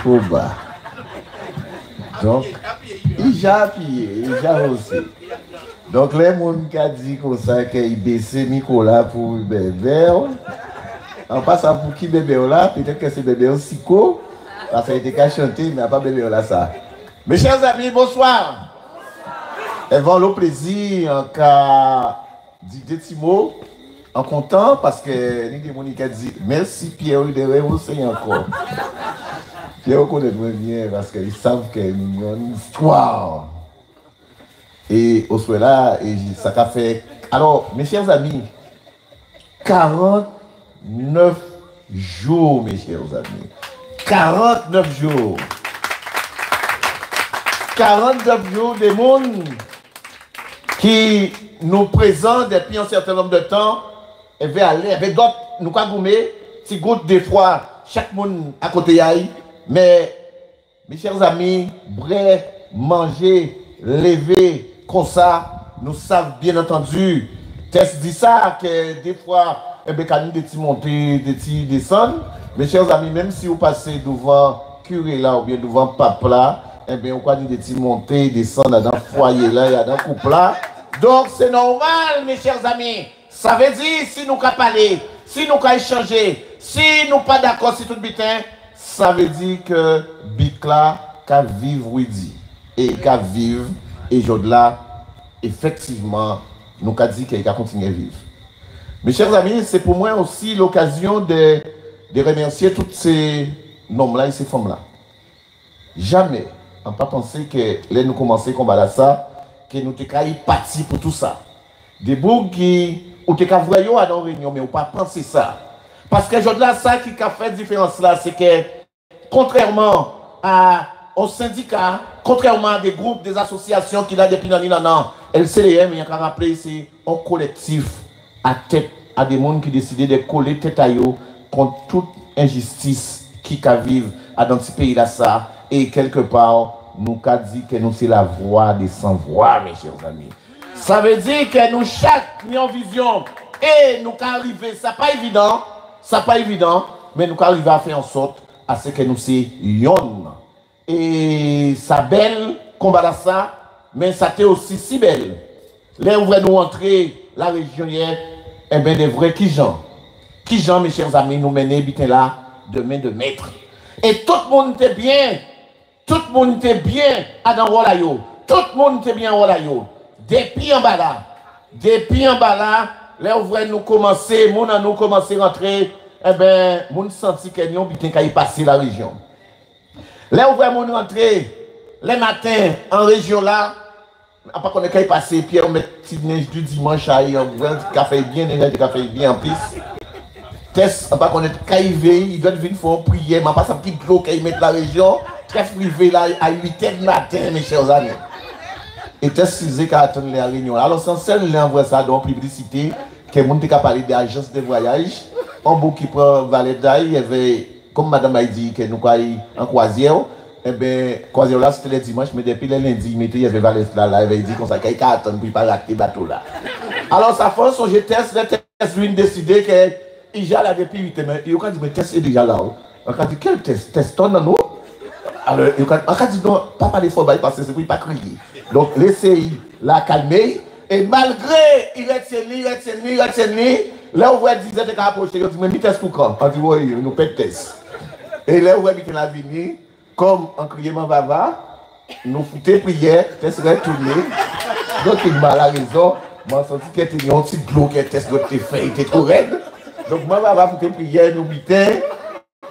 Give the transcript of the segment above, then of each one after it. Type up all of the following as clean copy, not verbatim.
au bas. Donc, il a appuyé, il a aussi. Donc, les gens qui ont dit comme ça qu'il baissait Nicolas pour bébé, en passant pour qui bébé là, peut-être que c'est bébé aussi co, parce qu'il était qu'à chanter, mais il n'a pas bébé là ça. Mes chers amis, bonsoir. Et bon, le plaisir en cas dit des petits mots, en content, parce que ni des gens qui dit merci Pierre, il devrait aussi encore. Pierre connaît bien parce qu'ils savent que nous avons une histoire. Et au soir là, et ça a fait. Alors, mes chers amis, 49 jours, mes chers amis. 49 jours. 49 jours des mondes qui nous présentent depuis un certain nombre de temps, et vers aller, avec d'autres, nous avons si gouttes des fois, chaque monde à côté d'aille, mais mes chers amis, bref, manger, lever, comme ça, nous savons bien entendu, Tess dit ça, que des fois, eh bien, quand nous des petits montées, des petits descendre, mes chers amis, même si vous passez devant curé là, ou bien devant pape là, eh bien, on croit des petits montées, descendre dans le foyer là, il y a dans le couple là. Donc, c'est normal, mes chers amis. Ça veut dire, si nous ne parler, si nous ne échanger, si nous pas d'accord sur tout bitin, ça veut dire que Bicla, qu'à vivre, oui, dit. Et qu'à vivre, et là, effectivement, nous avons dit qu'il a continué à vivre. Mes chers amis, c'est pour moi aussi l'occasion de remercier tous ces noms-là et ces femmes-là. Jamais, on n'a pas pensé que là, nous commençons à combattre ça, que nous sommes partis pour tout ça. Des bouts qui, ou te ka voyons à nos réunions, mais on pas penser ça. Parce que là, ça qui a fait la différence là, c'est que, contrairement au syndicat, contrairement à des groupes, des associations qui là depuis l'année, LCDM, il y a qu'à rappeler, c'est un collectif à tête, à des gens qui décident de coller tête à eux contre toute injustice qui vivent dans ce pays là ça. Et quelque part, nous avons dit que nous c'est la voix des sans-voix, mes chers amis. Ça veut dire que nous, chaque, nous avons vision et nous arriver, ça pas évident, mais nous arriver à faire en sorte à ce que nous c'est yon. Et ça belle, combat ça, mais ça t'est aussi si belle. Là, où nous entrer la région hier, eh bien, des vrais qui gens, mes chers amis, nous mener là, de main de maître. Et tout le monde était bien. Tout le monde était bien à dans Rolayo. Tout le monde était bien à Rolayo. Depuis en bas là, là où nous commencer, nous commencer à rentrer, eh bien, nous senti que nous avons passé la région. Là où nous rentrer, les matins en région là, après qu'on ait passé, puis on met petit neige du dimanche à y on café bien, café bien en plus. Test, après qu'on est caïvé, il doit venir faire une prière, mais pas ça petit bloc qu'il met la région. Très privé là à 8h du matin, mes chers amis. Et Tess disait qu'à attendre les réunions. Alors, sans celle là, envoie ça dans la publicité, que le monde a parlé d'agence de voyage. En bout qui prend Valet d'Aïe, il y avait, comme madame a dit, que nous sommes en croisière. Eh bien, croisière là, c'était le dimanche, mais depuis le lundi, il y avait Valet là, il avait dit qu'on s'est attendre pour ne pas rater le bateau là. Alors, ça fait son Tess, lui décidé qu'il y a là depuis 8 h. Et il a dit, mais Tess est déjà là. Il a dit, quel Tess? Tess, ton nous? Alors, il a dit non, pas parler fort, parce que c'est pour ne pas crier. Donc, laissez la calmer. Et malgré, il retient, là où vous disait qu'il a approché, il dit, mais test pour quand? On dit, oui, nous pète test. Et là où vous dit la vini, comme en criant baba, nous foutons prière, test retourné. Donc, il m'a la raison. Moi, je senti qu'il y a un petit bloc, que test de fait, il était trop raide. Donc, moi, baba, foutons prière, nous bitons.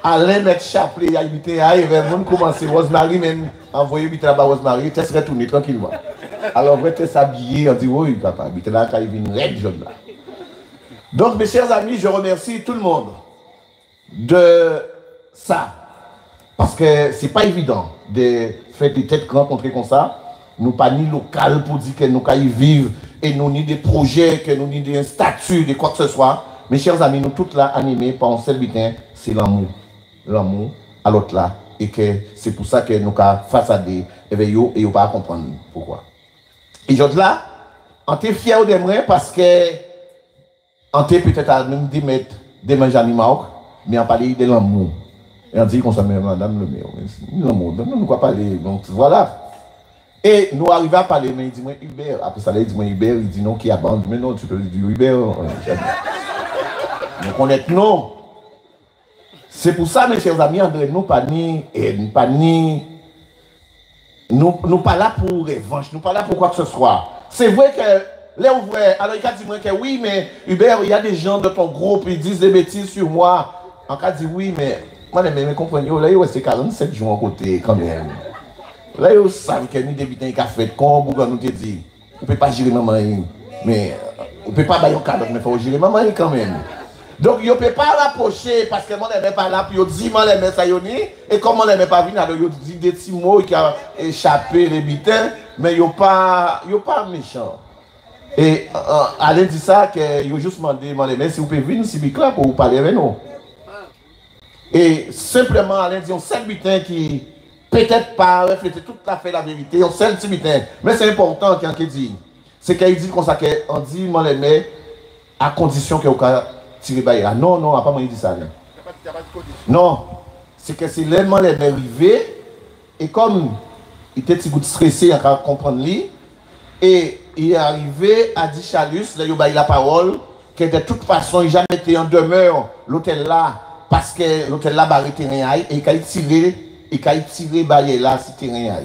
Alain met chapelet, il y a invité, il va commencer. Rosemary même envoyé vite là-bas, Rosemary, test retourné tranquillement. Alors, on va s'habiller, on dit, oui, papa, vite là, quand il vient red jaune là. Donc, mes chers amis, je remercie tout le monde de ça. Parce que c'est pas évident de faire des têtes rencontrées comme ça. Nous pas ni local pour dire que nous y vivre et nous ni des projets, que nous ni des statuts, de quoi que ce soit. Mes chers amis, nous tous là animés par un seul butin, c'est l'amour. L'amour à l'autre là. Et que c'est pour ça que nous avons face à des éveillés et nous ne pas comprendre pourquoi. Et je là, on est fiers de moi parce que on est peut-être à même 10 mètres de manger animaux, mais on parle de l'amour. Et on dit qu'on s'appelle Madame le maire. Nous ne pouvons pas parler. Donc voilà. Et nous arrivons à parler, mais il dit moi Hubert. Après ça, il dit moi Hubert. Il dit non, qui abandonne. Mais non, tu peux dire Hubert. Nous connaissons non. C'est pour ça, mes chers amis, André, nous pas là pour revanche, nous pas là pour quoi que ce soit. C'est vrai que les ouvriers, alors il a dit moi que oui, mais Hubert, il y a des gens de ton groupe, ils disent des bêtises sur moi. En cas dit oui, mais moi, mais comprenez, là, il reste 47 jours à côté quand même. Là, ils savent que nous débutons un fait comme nous te dit. On ne peut pas gérer maman, mais on ne peut pas bailler un cadre, mais il faut gérer maman quand même. Donc, il ne peut pas rapprocher parce que moi, je ne pas là, puis il dit, moi, je ça et comme moi, je ne pas venir, il dit des petits mots qui ont échappé les butins, mais il n'est pas méchant. Et Alain dit ça, qu'il a juste demandé, mais si vous pouvez venir, si vous pour vous parler avec nous. Et simplement, Alain dit, on sait le butin qui peut-être pas refléter tout à fait la vérité, on sait le petit butin. Mais c'est important qu'il dit. C'est qu'il dit comme ça, qu'on dit, moi, mais à condition qu'il y ait tirer bail. Non, non, pas moi dit ça. Non, c'est que c'est l'élément les arrivé et comme il était petit peu stressé à comprendre lui et il est arrivé à dire Chalus, là il a la parole que de toute façon il jamais été en demeure l'hôtel là parce que l'hôtel là barré terrain et il a tiré bail là si terrain.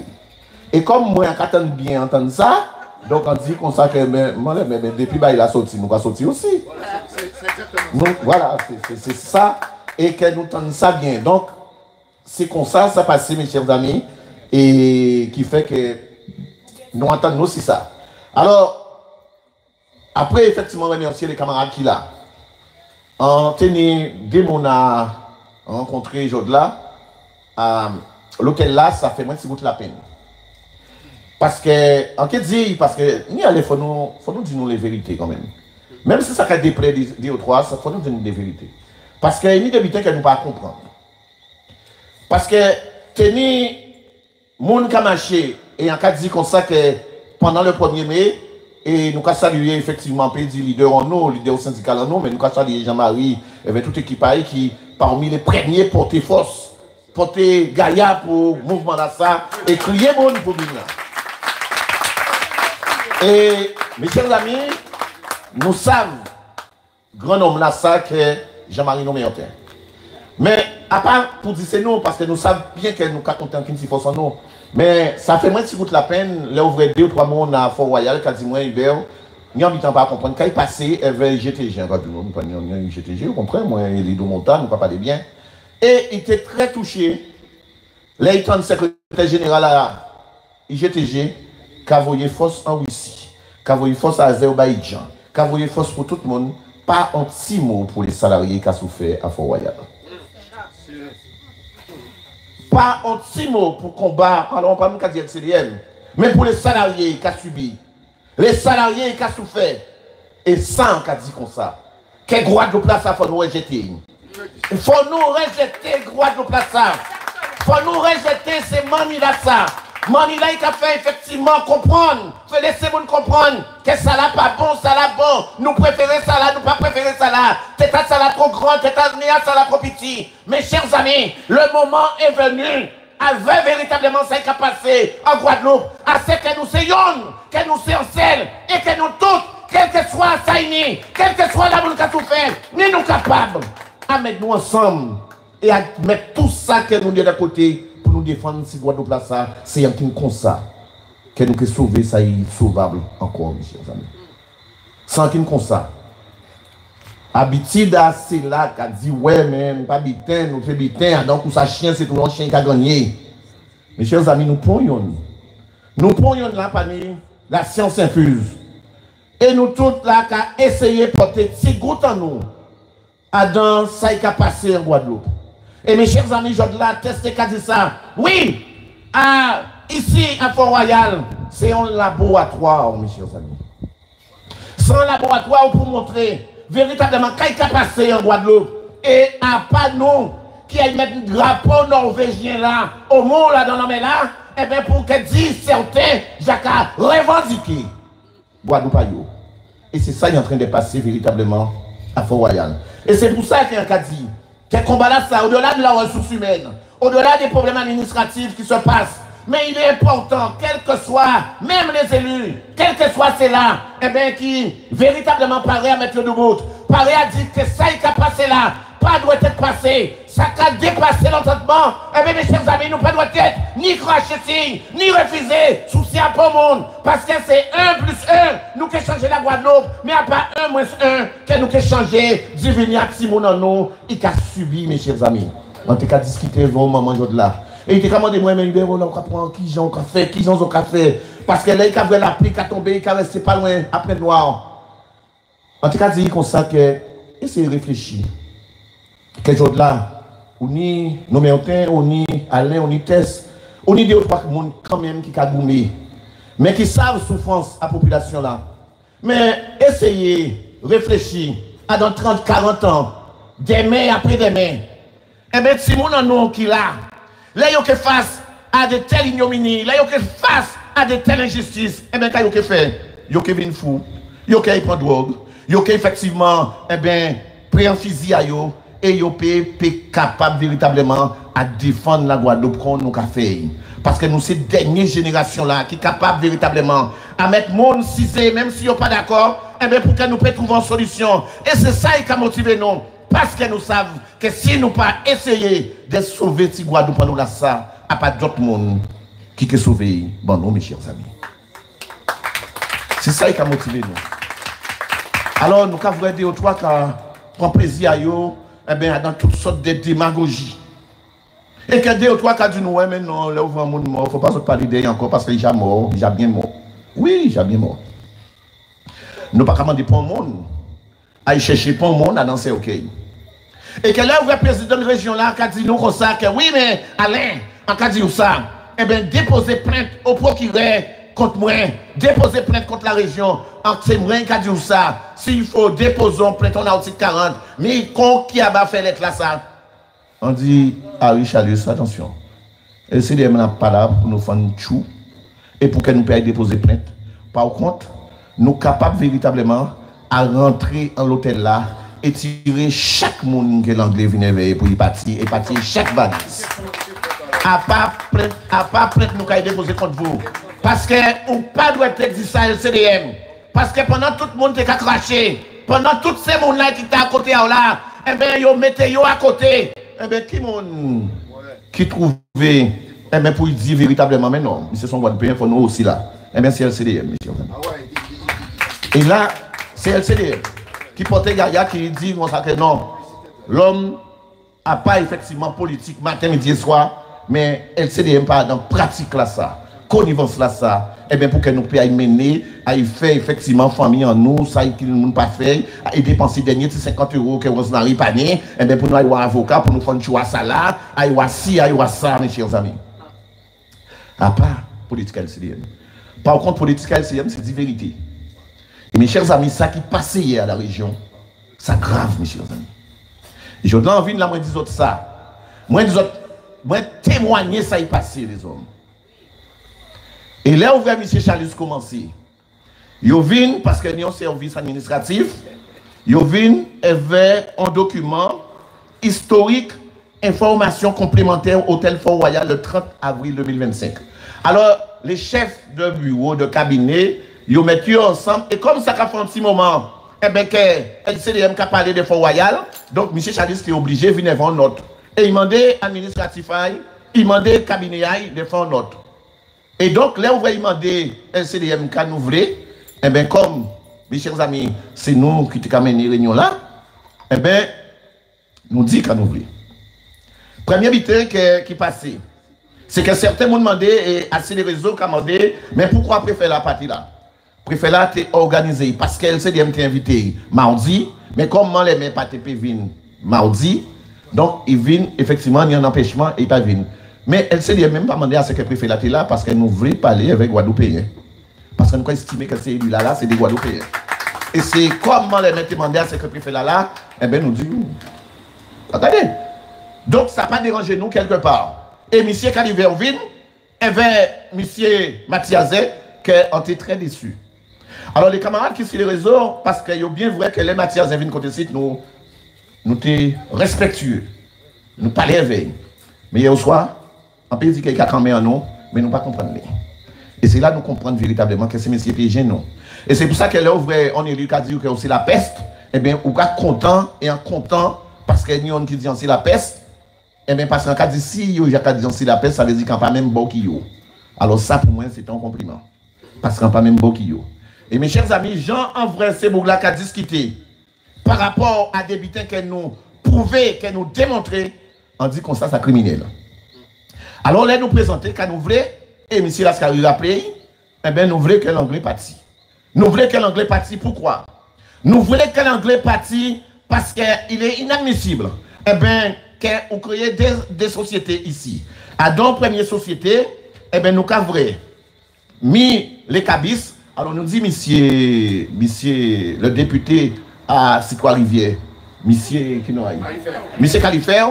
Et comme moi j'entends bien entendre ça, donc on dit comme ça que mais depuis il a sorti, nous va sortir aussi. Donc voilà, c'est ça et que nous entendons ça bien. Donc c'est comme ça passe mes chers amis et qui fait que nous entendons aussi ça. Alors après effectivement remercier les camarades qui là. En tenir dès mon a rencontré Jodla à l'hôtel là, ça fait moins si vous la peine. Parce que, en qu'est-ce dit, parce que, il faut nous dire les vérités quand même. Même si ça fait des plaies, des ou trois, il faut nous dire des vérités. Parce qu'il y a des habitants qui ne pas comprendre. Parce que, tenir, moun ka marché, et en cas de dire comme ça que pendant le 1er mai, et nous avons salué effectivement pays leader en nous, leader syndical en nous, mais nous avons salué Jean-Marie, et toute l'équipe qui, parmi les premiers, porter force, porter Gaïa pour le mouvement là ça, et crier mon pour venir. Et mes chers amis, nous savons, grand homme là, ça que Jean-Marie nommé en terre. Mais à part pour dire c'est nous, parce que nous savons bien que nous avons compté en 15% en nous. Mais ça fait moins si vous la peine, les ouvriers 2 ou 3 mois à Fort-Royal, qui a dit moi, Hubert, nous n'habitons pas à comprendre. Quand il passait, il y avait GTG, nous pas GTG, vous comprenez, moi, les deux montagnes, nous ne parlons bien. Et il était très touché. Là, il était le secrétaire général à IGTG, qui a envoyé force en Russie, qui a envoyé force à Azerbaïdjan, qui a envoyé force pour tout le monde, pas un petit mot pour les salariés qui ont souffert à Fort-Royal. Pas un petit mot pour combattre, alors on ne peut pas dire CDM, mais pour les salariés qui ont subi, les salariés qui ont souffert, et sans qu'a dit comme ça, que Guadeloupe là, ça faut nous rejeter. Il faut nous rejeter Guadeloupe là, ça. Il faut nous rejeter ces mani là, ça. Manila, il a fait effectivement comprendre, fait laisser nous comprendre que ça là pas bon, ça là bon, nous préférons ça là, nous pas préférer ça là, c'est ça là trop grand, c'est ça là trop petit. Mes chers amis, le moment est venu, avec véritablement ça qui a passé en Guadeloupe, à ce que nous soyons, que nous soyons seuls, et que nous tous, quel que soit Saïni, quel que soit la monde qui a tout fait, nous sommes capables à mettre nous ensemble et à mettre tout ça que nous sommes de côté. Pour nous défendre si Guadeloupe là ça, c'est un comme ça que nous pouvons sauver ça est sauvable encore, mes chers amis. Sans qu'un comme ça. Habitude à c'est là qui a dit ouais mais pas bitin, nous fait bitin, donc ça chien c'est tout le chien qui a gagné. Mes chers amis, nous prenons la parmi la science infuse. Et nous tous là qui a essayé de porter petit goutte en nous à dans ça qui a passé en Guadeloupe. Et mes chers amis, je dois tester qu'à dire ça. Oui, ici à Fort-Royal, c'est un laboratoire, mes chers amis. C'est un laboratoire pour montrer véritablement ce qui a passé en Guadeloupe. Et à pas nous qui a mis un drapeau norvégien là, au monde là, dans l'homme là, et bien pour que disent certains, Jacques a revendiqué Guadeloupe. Et c'est ça qui est en train de passer véritablement à Fort-Royal. Et c'est pour ça qu'il y a un cas dit Quel combat là, ça, au-delà de la ressource humaine, au-delà des problèmes administratifs qui se passent, mais il est important, quel que soit, même les élus, quel que soit ceux-là, eh bien, qui véritablement paraît à mettre le bout, paraît à dire que ça qui a passé là, pas doit être passé, ça a dépassé l'entendement, eh bien, mes chers amis, nous pas doit être ni cracher, ni refuser, souci à pas le monde, parce que c'est 1 plus 1, nous qui changer la Guadeloupe, mais à pas 1 moins 1, que nous qui changer, diviniac Simon en nous, il a subi, mes chers amis. On t'a discuté, vos mamans, de là. Et il t'a demandé, moi-même, on va prendre qui j'en café, qui j'en café. Parce que là, il a vu la pluie qui a tombé, il a resté pas loin, après noir. En tout cas, dit comme ça que, essayez de réfléchir. Quel jour là, on y Noméotin, on y Alain, on y Tess, on y deux ou trois personnes quand même qui a goumé, mais qui savent souffrance à la population là. Mais essayez, réfléchir, à dans 30, 40 ans, demain après demain. Eh bien, si mon nom qui là, là, il y a face à de telles ignominies, là, il y a face à de telles injustices, eh bien, qu'est-ce qu'il fait? Il y a vin fou, il y a prend drogue, il y a effectivement, eh bien, prend fusil à yo, et il y a capable véritablement à défendre la Guadeloupe qu'on nous a fait. Parce que nous, ces dernières générations-là, qui sont capables véritablement à mettre le monde cisé, même si nous pas d'accord, eh bien, pour que nous puissions trouver une solution. Et c'est ça qui a motivé nous. Parce que nous savons que si nous pas essayer de sauver si Guadeloupe, nous là ça, à pas d'autres monde qui peut sauver. Bon, nous, mes chers amis. C'est ça qui a motivé nous. Alors, nous avons dit aux trois qui prend plaisir à eux, eh bien, dans toutes sortes de démagogies. Et que deux ou trois qui dit nous, mais non, là, ouvre un monde mort, il ne faut pas se parler d'eux encore parce qu'il est déjà mort, il est bien mort. Oui, il est bien mort. Nous ne pouvons pas commander pour le monde, à y chercher pour le monde, à danser, ok. Et que là, le président de la région là, qui a dit nous comme ça, que oui, mais Alain, en cas dit ça, eh bien, déposer plainte au procureur contre moi, déposer plainte contre la région, c'est moi qui a dit ça. S'il faut déposer plainte, on a aussi 40, mais qui a fait l'être là, ça? On dit à Richelieu, attention, le CDM n'a pas là pour nous faire un chou et pour que nous puissions déposer plainte. Par contre, nous sommes capables véritablement à rentrer dans l'hôtel là et tirer chaque monde que l'anglais vient veiller pour y partir et partir chaque valise. À pas plainte, nous pouvons déposer contre vous. Parce que on pas doit exister à LCDM. Parce que pendant tout le monde qui a craché, pendant tous ces gens-là qui étaient à côté là, eh bien, ils mettaient à côté. Eh bien, qui monde qui trouvait, eh bien, pour dire véritablement, mais non, ils se sont guadeloupéens, il faut nous aussi là. Eh bien, c'est LCDM, monsieur. Et là, c'est LCDM qui portait Gaïa qui dit que non, l'homme n'a pas effectivement politique matin, midi et soir, mais LCDM pas dans pratique là ça. Connivence là ça, eh bien pour que nous puissions mener, à y faire effectivement famille en nous, ça qui ne nous pas fait, à y dépenser dernier 50 € que vous n'avez pas né, eh bien pour nous avoir un avocat, pour nous faire une choix ça là, à y avoir ci, à y avoir ça, mes chers amis. À part politique LCDM. Par contre, politique LCDM, c'est la vérité. Et mes chers amis, ça qui passe hier à la région, c'est grave, mes chers amis. Et je donne envie de la moi dire autres ça. Moi, témoigner ça y passé, les hommes. Et là, où M. Charles commencé, il vient parce qu'il y a un service administratif, il vient avec un document historique, information complémentaire Hôtel Fort Royal le 30 avril 2025. Alors, les chefs de bureau, de cabinet, ils mettent ensemble, et comme ça a fait un petit moment, eh bien, que LCDM a parlé de Fort Royal, donc M. Charles est obligé de venir faire une note. Et il demandait administratif, il demandait cabinet de faire une note. Et donc, là, on va demander LCDM qu'à nous voulons, eh bien, comme, mes chers amis, c'est nous qui avons mené la réunion là, eh bien, nous disons qu'à nous voulons. Premier bitin qui passait, c'est que certains m'ont demandé, et assez de réseaux qui ont demandé, mais pourquoi préfère la partie là? Préfère là, t'es organisé, parce que LCDM t'est invité mardi, mais comme les mains pas viennent mardi, donc ils viennent, effectivement, il y a un empêchement et ils pas viennent. Mais LCDM même pas demandé à ce que préfet là t'es là parce qu'elle nous voulait parler avec Guadeloupéens. Parce que nous estimons que c'est lui là, c'est des Guadeloupéens. Et c'est comment les mecs demandé à ce que préfet là, eh bien nous disons, regardez. Donc ça n'a pas dérangé nous quelque part. Et monsieur Calivervin, eh bien monsieur Mathiazet, qu'on était très déçus. Alors les camarades qui sont sur les réseaux, parce qu'il y a bien vrai que les Mathiazet viennent côté site, nous sommes respectueux. Nous pas l'éveil. Mais hier au soir, on peut dire qu'il y a caméra en nous, mais nous pas comprendre. Et c'est là que nous comprenons véritablement que ces messieurs piégent nous. Et c'est pour ça que là, on est dit que c'est la peste. Eh bien, on est content et en content parce que nous, qui dit c'est la peste. Eh bien, parce qu'en cas de si, il y a dit c'est la peste, ça veut dire qu'on n'a pas même beau qui yo. Alors, ça, pour moi, c'est un compliment. Parce qu'on n'a pas même beau qui yo. Et mes chers amis, Jean, en vrai, c'est pour là qu'a discuté par rapport à des butins qu'elle nous prouvait, qu'elle nous démontrait, on dit qu'on ça, c'est criminel. Alors, là, nous présenter qu'à nous voulons, et M. Lascari rappelé, eh bien, nous voulons que l'anglais parti. Nous voulons que l'anglais parti, pourquoi? Nous voulons que l'anglais parti parce qu'il est inadmissible. Eh bien, qu'on crée des sociétés ici. À dans première société, eh bien, nous avons mis les cabis. Alors, nous dit, monsieur, le député à Sikwa-Rivière, monsieur Califère,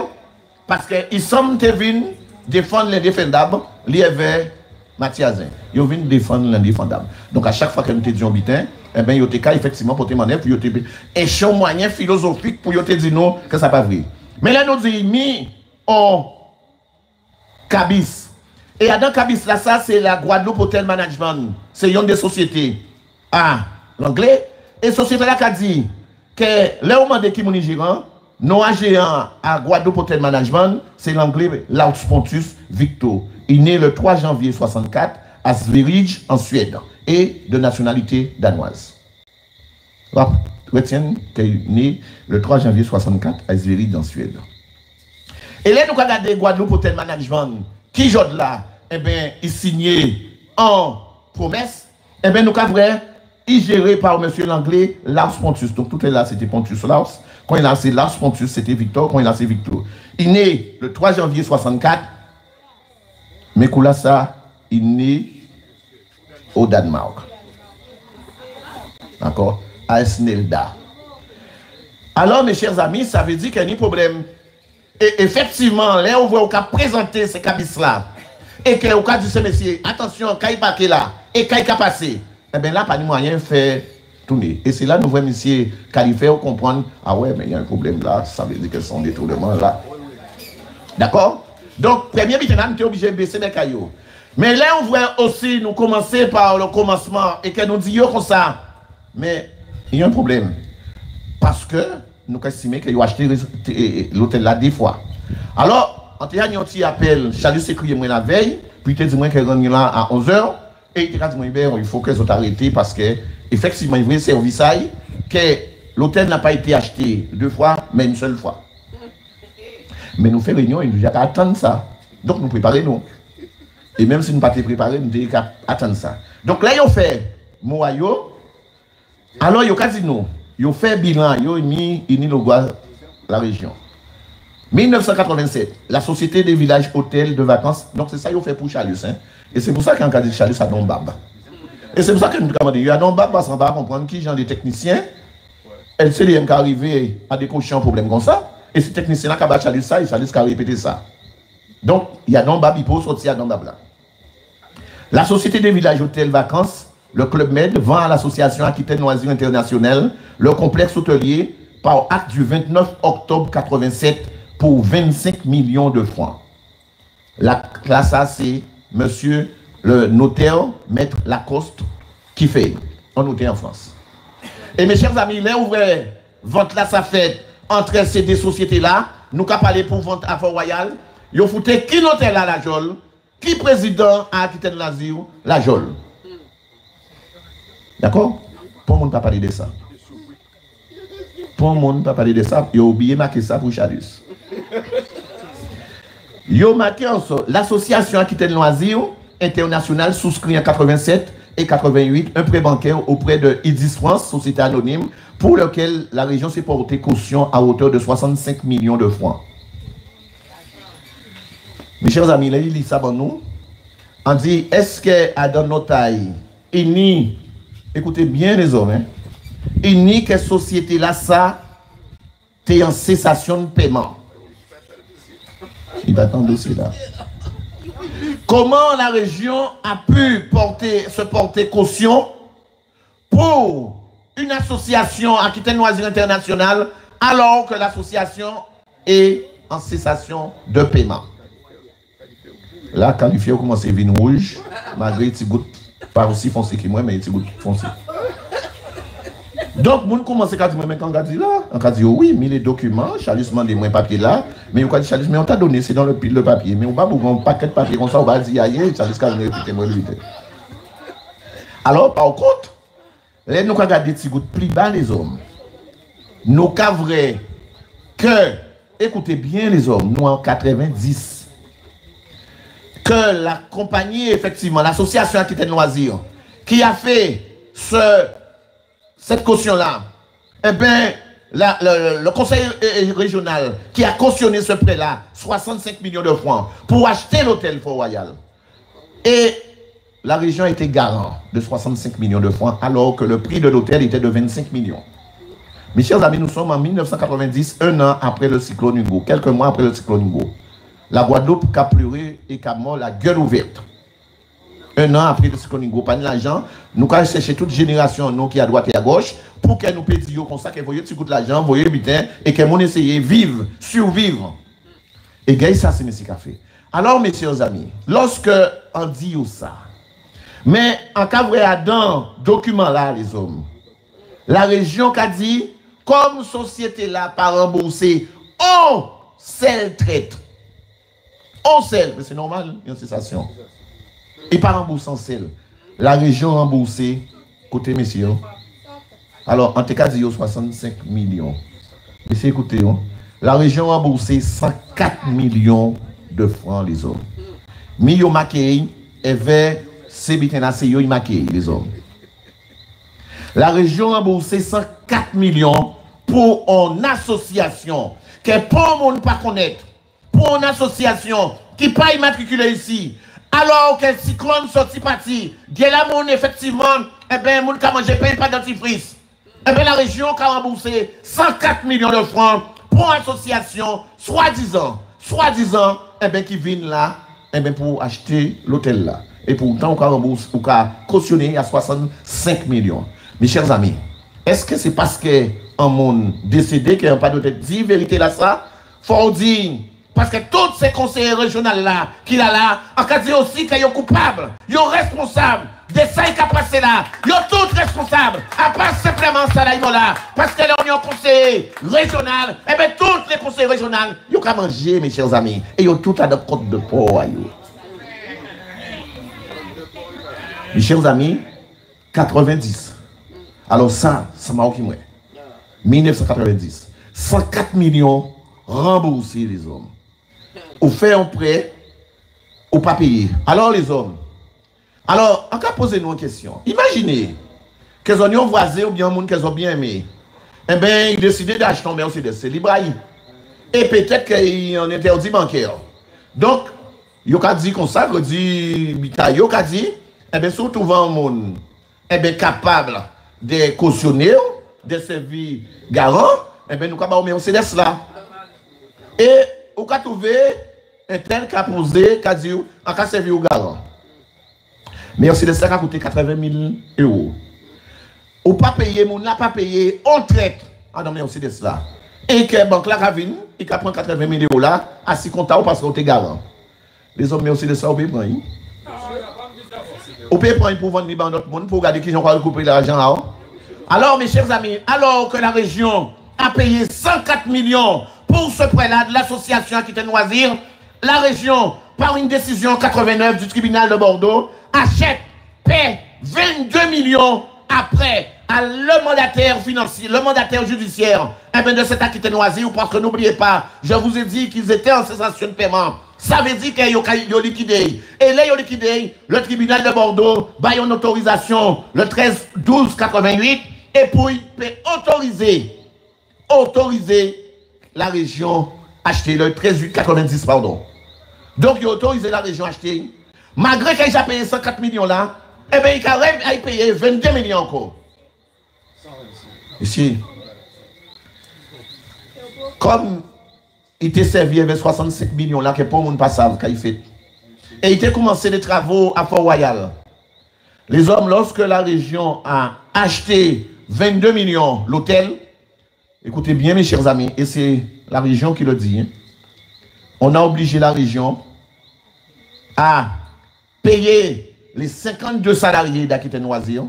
parce qu'ils sont venus défendre l'indéfendable, il avait Mathiazin. Ils viennent défendre l'indéfendable. Donc, à chaque fois que nous te disons bitin, eh bien, il y a effectivement pour te manœuvre, il y a un moyen philosophique pour te dire non, que ça n'est pas vrai. Mais là, nous disons, mis en cabis. Et dans cabis, là, ça, c'est la Guadeloupe Hotel Management. C'est une des sociétés. Ah, l'anglais. Et société là qui a dit que là, au moment de Kimouni Gérant, nos agents à Guadeloupe Hotel Management, c'est l'anglais Laus Pontus Victor. Il est né le 3 janvier 64 à Sverige, en Suède, et de nationalité danoise. Retiens qu'il est né le 3 janvier 64 à Sverige, en Suède. Et là, nous regardons Guadeloupe Hotel Management, qui j'ode là, eh bien, il signait en promesse, eh bien, nous avons il géré par monsieur l'anglais Lars Pontus. Donc, tout est là, c'était Pontus Lars. Quand il a lancé Lars Pontus, c'était Victor. Quand il a lancé Victor. Il est né le 3 janvier 64. Mais Koulassa, il est né au Danemark. D'accord? À Snelda. Alors, mes chers amis, ça veut dire qu'il y a un problème. Et effectivement, là, on voit qu'on a présenté ces cabis-là. Et qu'on a dit, monsieur, attention, quand il passe là, et quand il a passé, eh bien là, pas de moyen de faire tourner. Et c'est là que nous voyons monsieur Califère comprendre, ah ouais, mais il y a un problème là, ça veut dire que son détournement là. D'accord? Donc, premier bilan, nous sommes obligés de baisser les cailloux. Mais là, on voit aussi, nous commencer par le commencement, et que nous disons comme ça, mais il y a un problème. Parce que nous estimons qu'ils ont acheté l'hôtel là 2 fois. Alors, on a un petit appel, Chalut s'est crié la veille, puis il a dit qu'il est là à 11h, et il a dit il faut qu'ils soient arrêtés parce que, effectivement, il veut servir ça, que l'hôtel n'a pas été acheté 2 fois, mais une seule fois. Mais nous faisons réunion, il nous a qu'à attendre ça. Donc nous préparons nous. Et même si nous ne sommes pas préparés, nous devons attendre ça. Donc là, ils ont fait Moayo. Alors, ils ont dit nous. Ils ont fait bilan, ils ont mis la région. 1987, la Société des villages hôtels de vacances. Donc c'est ça qu'ils ont fait pour Chalus. Hein? Et c'est pour ça qu'en cas de Chalus, ça donne bab. Et c'est pour ça que nous avons dit, il y a un bab parce qu'on va comprendre qui sont des techniciens. Elle sait qui arriver à décocher un problème comme ça. Et ces techniciens-là qui ont Chalus ça, ils Chalus qui ont répété ça. Donc, il y a un bab, il faut sortir à un bab là. La Société des villages hôtels vacances, le Club Med, vend à l'association Aquitaine Loisirs International le complexe hôtelier par acte du 29 octobre 87 pour 25 millions de francs. La classe A, c'est monsieur le notaire, maître Lacoste, qui fait un notaire en France. Et mes chers amis, là où vente là, ça fait entre ces deux sociétés-là, nous avons parlé pour vente à Fort-Royal, ils ont foutu qui notaire là, la Jole, qui président à Aquitaine Loisirs, la Jole. D'accord? Pour le monde ne peut pas parler de ça. Pour le monde ne peut pas parler de ça. Ils ont oublié de marquer ça pour Chalus. Ils ont marqué l'association Aquitaine Loisirs Internationale souscrit en 87 et 88 un prêt bancaire auprès de Idis France, société anonyme, pour lequel la région s'est portée caution à hauteur de 65 millions de francs. Mes chers amis, là, il lit ça pour nous. On dit, est-ce qu'à dans nos tailles, il nie, écoutez bien les hommes, hein, il nie que société là, ça, t'es en cessation de paiement. Il va attendre dossier là. Comment la région a pu se porter caution pour une association Aquitaine Loisirs International alors que l'association est en cessation de paiement. Là, qualifié, commence à venir rouge, malgré petit goutte, pas aussi foncé que moi, mais petit goutte foncé. Donc, moun commence à dire, mais quand on dit là, on dit oui, mais les documents, Charles demande moins papier là, mais on dit Charles, mais on t'a donné, c'est dans le pile de papier, mais on va vous un paquet de papier comme ça, on va dire aïe, Charles quand même écouté moi lui. Alors, par contre, là, nous regardons des petits gouttes plus bas les hommes. Nous cavrons que, écoutez bien les hommes, nous en 90, que la compagnie, effectivement, l'association Aquitaine Loisirs, qui a fait cette caution-là, eh bien, le conseil régional qui a cautionné ce prêt-là, 65 millions de francs, pour acheter l'hôtel Fort Royal. Et la région était garant de 65 millions de francs, alors que le prix de l'hôtel était de 25 millions. Mes chers amis, nous sommes en 1990, un an après le cyclone Hugo, quelques mois après le cyclone Hugo. La Guadeloupe a pleuré et a mort la gueule ouverte. Un an après le cyclone Hugo, pas de l'argent, nous avons cherché toute génération, nous qui à droite et à gauche, pour qu'elle nous pédille comme ça, qu'elle voyait petit coup de l'argent, voyait butin, et qu'elle m'ont essayé de vivre, survivre. Et gars, ça, c'est ce qu'a fait. Alors, mes chers amis, lorsque on dit ça, mais en cas vrai dans document là, les hommes, la région qui a dit, comme société là, par rembourser, on seul traite. On seul, mais c'est normal, il y a une cessation. Et pas rembourser en seul. La région remboursée, côté messieurs. Alors, en tout cas, 65 millions. Messieurs, écoutez, la région remboursée 104 millions de francs, les hommes. Mio Makei et vers Sebitena Seyo Makei, les hommes. La région remboursée 104 millions pour une association que pour le monde pas connaître, pour une association qui n'est pas immatriculée ici. Alors que le cyclone sorti parti, il y a la monde effectivement, eh bien, le monde qui a mangé pas de dentifrice. Eh bien, la région qui a remboursé 104 millions de francs pour une association, soi-disant, eh bien, qui vient là, eh bien, pour acheter l'hôtel là. Et pourtant, on a remboursé, on a cautionné à 65 millions. Mes chers amis, est-ce que c'est parce qu'un monde décédé qu'il n'y a pas de dit vérité là ça? Faut dire, parce que tous ces conseillers régionaux là, qu'il a là, en cas dit aussi qu'ils sont coupables, ils sont responsables de ça qui a passé là. Ils sont tous responsables, à part simplement ça là, parce que là on est un conseiller régional, et bien tous les conseillers régionaux, ils ont qu'à manger, mes chers amis, et ils ont tout à notre compte de pauvre. Mes chers amis, 90. Alors ça m'a occupé moi. 1990. 104 millions remboursés les hommes. Ou fait un prêt, ou pas payé. Alors les hommes. Alors, on va poser nous une question. Imaginez qu'ils ont un voisin ou bien un monde qu'ils ont bien aimé. Eh bien, ils décident d'acheter un Mercedes, c'est libre. Et peut-être qu'il y a un interdit bancaire. Donc, il y a dit comme ça, il y a dit, eh bien, surtout un monde eh bien, capable de cautionner, de servir garant, eh bien, nous avons un Mercedes là. Et on a trouvé un tel qui a posé, qui a dit, on a servi au garant. Mercedes ça a coûté 80 000 €. On pas payé, on n'a pas payé, on traite dans Mercedes là. Et que la banque là, il a pris 80 000 € là, à 6 comptes parce qu'on est garant. Les hommes Mercedes ça, on peut prendre. On peut prendre pour vendre dans notre monde, pour regarder qui ont recoupé l'argent là. Alors, mes chers amis, alors que la région a payé 104 millions pour ce prêt-là de l'association Aquitaine Loisirs, la région, par une décision 89 du tribunal de Bordeaux, achète, paie 22 millions après à le mandataire financier, le mandataire judiciaire de cet Aquitaine Loisirs, parce que n'oubliez pas, je vous ai dit qu'ils étaient en cessation de paiement. Ça veut dire qu'ils ont liquidé. Et là, ils ont liquidé. Le tribunal de Bordeaux a une autorisation le 13-12-88 et pour autoriser la région à acheter le 13-8-90, pardon. Donc, ils ont autorisé la région à acheter. Malgré qu'ils aient payé 104 millions là, eh bien, ils ont payé 22 millions encore. Ici, comme il était servi avec 65 millions là, que pour le monde pas savent qu'il fait. Et il a commencé des travaux à Fort Royal. Les hommes, lorsque la région a acheté 22 millions l'hôtel, écoutez bien mes chers amis, et c'est la région qui le dit, hein, on a obligé la région à payer les 52 salariés d'Aquitaine Loisirs,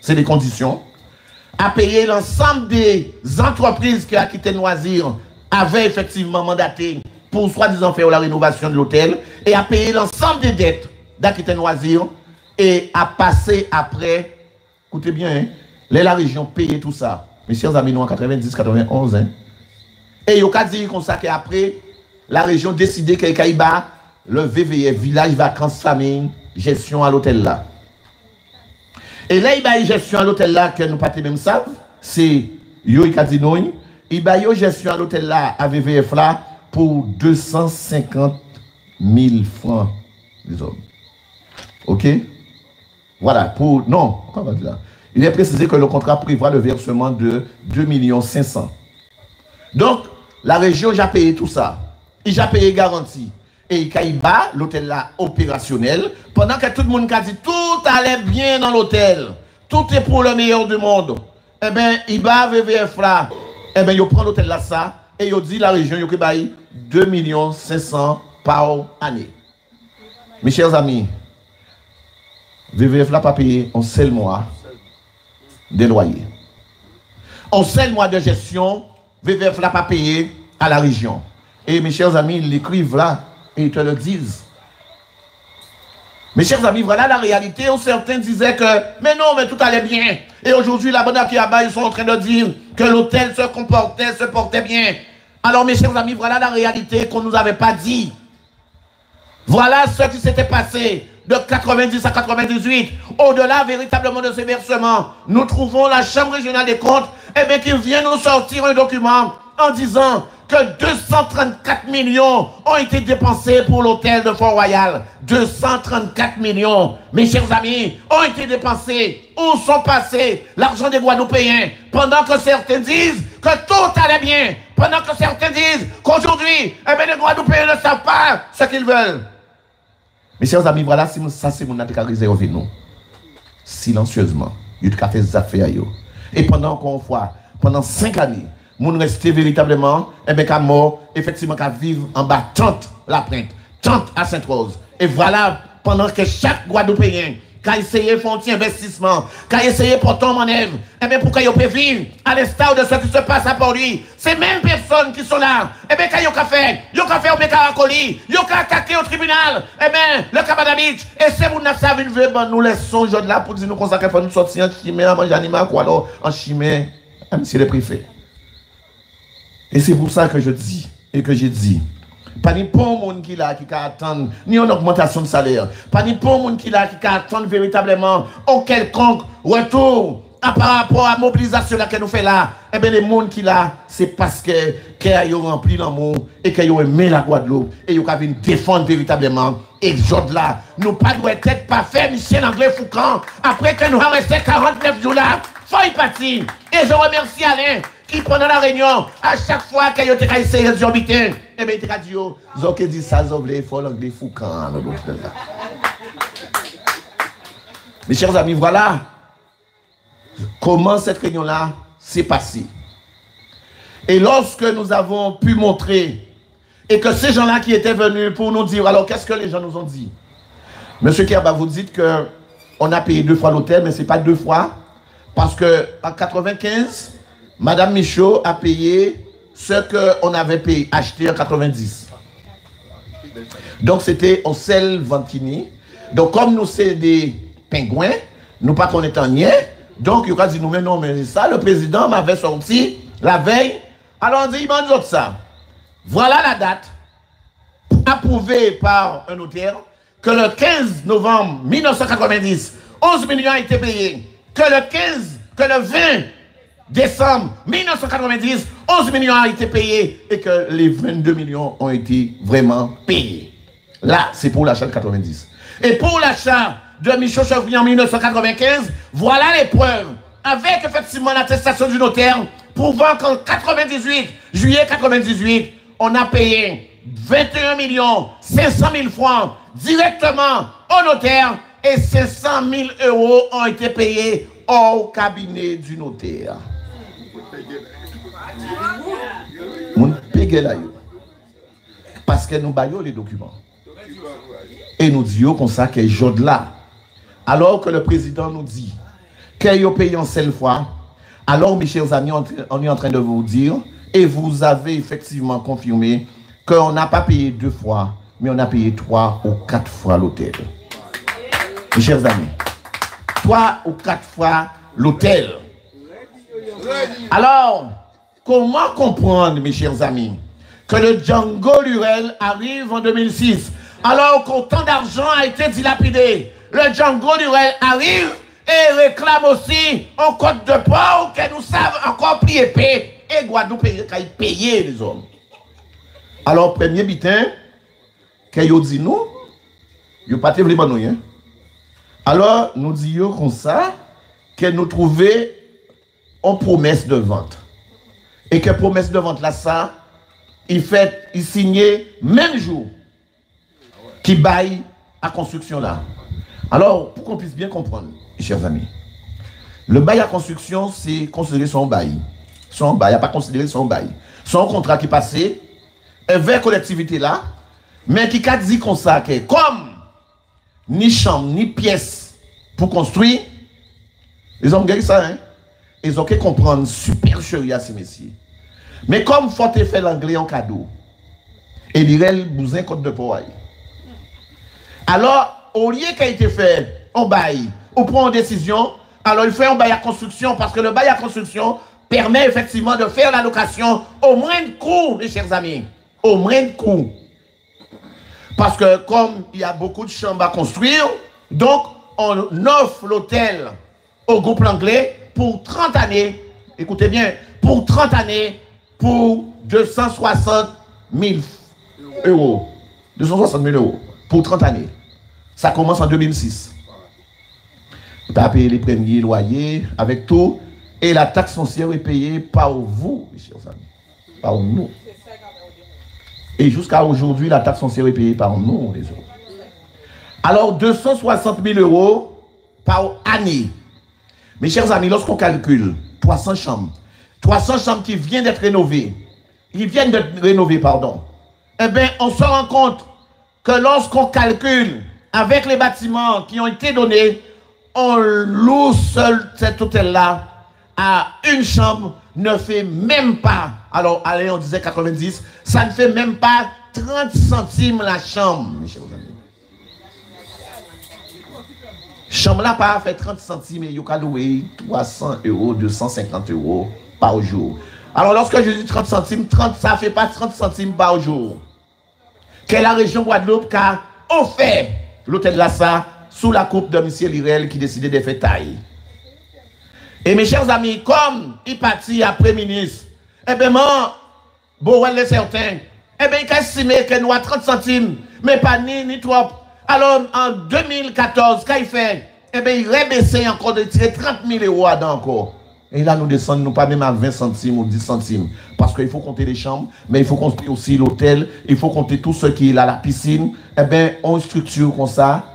c'est des conditions, à payer l'ensemble des entreprises que Aquitaine Loisirs avait effectivement mandaté pour soi-disant faire la rénovation de l'hôtel, et à payer l'ensemble des dettes d'Aquitaine Loisirs, et à passer après, écoutez bien, hein, la région payer tout ça. Mes chers amis, nous en 90-91, hein, et il y a dit comme ça qu'après, la région décidait qu'elle Kaïba, le VVF, Village Vacances Famille, gestion à l'hôtel là. Et là, il y a une gestion à l'hôtel là que nous pas même savent, c'est Yoï Kadinoï, il y a une gestion à l'hôtel là, à VVF là, pour 250 000 francs, les hommes. OK? Voilà, pour. Non, comment dire là? Il est précisé que le contrat prévoit le versement de 2 500 000. Donc, la région, j'ai payé tout ça. Il a payé garantie. Et il a l'hôtel là opérationnel. Pendant que tout le monde a dit tout allait bien dans l'hôtel, tout est pour le meilleur du monde. Eh bien, il va VVF là. Eh bien, il prend l'hôtel là ça. Et il dit la région, il a 2 500 000 par année. Mes chers amis, VVF là pas payé un seul mois de loyer. Un seul mois de gestion, VVF là pas payé à la région. Et mes chers amis, ils l'écrivent là et ils te le disent. Mes chers amis, voilà la réalité où certains disaient que, mais non, mais tout allait bien. Et aujourd'hui, la bonne Akiaba, ils sont en train de dire que l'hôtel se portait bien. Alors, mes chers amis, voilà la réalité qu'on ne nous avait pas dit. Voilà ce qui s'était passé de 90 à 98. Au-delà véritablement de ces versements, nous trouvons la Chambre régionale des comptes, eh bien, qui vient nous sortir un document en disant que 234 millions ont été dépensés pour l'hôtel de Fort-Royal. 234 millions, mes chers amis, ont été dépensés. Où sont passés l'argent des Guadeloupéens? Pendant que certains disent que tout allait bien. Pendant que certains disent qu'aujourd'hui, eh bien, les Guadeloupéens ne savent pas ce qu'ils veulent. Mes chers amis, voilà, ça c'est mon réservé nous. Silencieusement. Il a fait des affaires. Et pendant encore une fois, pendant 5 années, nous restait véritablement, eh bien, qu'à mort, effectivement, qu'à vivre en bas, tente la plainte, tente à Sainte-Rose. Et voilà, pendant que chaque Guadeloupéen, qui a essayé de faire un petit investissement, qui a essayé de porter en manœuvre, eh bien, pour qu'il puisse vivre à l'instar de ce qui se passe à Port-Louis, ces mêmes personnes qui sont là, eh bien, quand ils ont fait au Bécaracoli, ils ont attaqué au tribunal, eh bien, le Cabadabitch, et c'est vous n'avez savez, nous laissons aujourd'hui là pour dire nous consacrer, pour nous sortir en chimée, en manger animal, quoi, alors, en chimée, monsieur le préfet. Et c'est pour ça que je dis, et que j'ai dit, pas ni pour un monde qui là, qui attend, ni une augmentation de salaire, pas ni pour un monde qui là, qui attend véritablement un quelconque retour par rapport à la mobilisation là que nous faisons là. Eh bien, les gens qui là, c'est parce qu'ils ont rempli l'amour et qu'ils ont aimé la Guadeloupe et qu'ils ont défendre véritablement. Et aujourd'hui là, nous pas doit être parfait, Michel André Foucan, après que nous avons resté 49 jours là, faut y partir. Et je remercie Alain, qui pendant la réunion, à chaque fois qu'il y a essayé de résorbiter, eh bien, il a dit, vous dit ça, vous il faut l'anglais Foucan. Mes chers amis, voilà comment cette réunion-là s'est passée. Et lorsque nous avons pu montrer, et que ces gens-là qui étaient venus pour nous dire, alors qu'est-ce que les gens nous ont dit? Monsieur Kerba, vous dites qu'on a payé 2 fois l'hôtel, mais ce n'est pas 2 fois, parce qu'en 95, Madame Michaud a payé ce qu'on avait payé, acheté en 90. Donc c'était au sel Ventini. Donc comme nous c'est des pingouins, nous pas qu'on est en niais, donc il a dit nous mais non mais ça le président m'avait sorti la veille. Alors on dit il m'a dit ça. Voilà la date approuvée par un notaire que le 15 novembre 1990, 11 millions a été payés. Que le 20 décembre 1990, 11 millions ont été payés et que les 22 millions ont été vraiment payés. Là, c'est pour l'achat de 90. Et pour l'achat de Michaud Chevrier en 1995, voilà les preuves. Avec effectivement l'attestation du notaire, prouvant qu'en 98, juillet 98, on a payé 21 500 000 francs directement au notaire et 500 000 euros ont été payés au cabinet du notaire. Parce que nous baillons les documents. Et nous disons comme ça que jour là. Alors que le président nous dit qu'il a payé en seule fois, alors mes chers amis, on est en train de vous dire, et vous avez effectivement confirmé qu'on n'a pas payé 2 fois, mais on a payé 3 ou 4 fois l'hôtel. Mes chers amis, 3 ou 4 fois l'hôtel. Alors, comment comprendre, mes chers amis, que le Django Lurel arrive en 2006, alors qu'autant d'argent a été dilapidé? Le Django Lurel arrive et réclame aussi un code de port que nous savons encore plus épais. Et Guadeloupe payer les hommes. Alors, premier bitin, qu'il dit nous, il n'y a pas de vraiment nous. Alors, nous disons comme ça, que nous trouvons une promesse de vente. Et que promesse de vente là, ça, il signait même jour qui baille à construction là. Alors, pour qu'on puisse bien comprendre, chers amis, le bail à construction, c'est considéré son bail. Son bail, il n'y a pas considéré son bail. Son contrat qui passait vers collectivité là, mais qui a dit comme ça que comme ni chambre, ni pièce pour construire, ils ont gagné ça, hein? Ils ont qu'à comprendre super chérie à ces messieurs. Mais comme faut faire l'anglais en cadeau, et l'irel bousin code de poids. Alors, au lieu qu'il ait été fait en bail, ou prend une décision, alors il fait un bail à construction, parce que le bail à construction permet effectivement de faire la location au moins de coût, mes chers amis. Au moins de coût. Parce que comme il y a beaucoup de chambres à construire, donc on offre l'hôtel au groupe anglais pour 30 années. Écoutez bien, pour 30 années, pour 260 000 euros. 260 000 euros pour 30 années. Ça commence en 2006. Tu as payé les premiers loyers avec tout. Et la taxe foncière est payée par vous, mes chers amis. Par nous. Et jusqu'à aujourd'hui, la taxe foncière est payée par nous, les autres. Alors, 260 000 euros par année. Mes chers amis, lorsqu'on calcule 300 chambres qui viennent d'être rénovées, pardon, eh bien, on se rend compte que lorsqu'on calcule avec les bâtiments qui ont été donnés, on loue seul cet hôtel-là à une chambre, ne fait même pas, alors allez, on disait 90, ça ne fait même pas 30 centimes la chambre, mes chers amis. Chambre là, pas fait 30 centimes, et il y a loué 300 euros, 250 euros par jour. Alors lorsque je dis 30 centimes, 30, ça ne fait pas 30 centimes par jour. Que la région Guadeloupe a offert l'hôtel Lassa sous la coupe de M. Lirel qui décidait de faire taille. Et mes chers amis, comme il partit après ministre, eh bien, bon, elle est certain, eh bien, il a estimé que nous avons 30 centimes, mais pas ni trop. Alors, en 2014, quand il fait, eh bien, il rebaissait encore de tirer 30 000 euros à dedans encore. Et là, nous descendons, nous pas même à 20 centimes ou 10 centimes. Parce qu'il faut compter les chambres, mais il faut compter aussi l'hôtel, il faut compter tout ce qui est là, la piscine. Eh bien, on structure comme ça,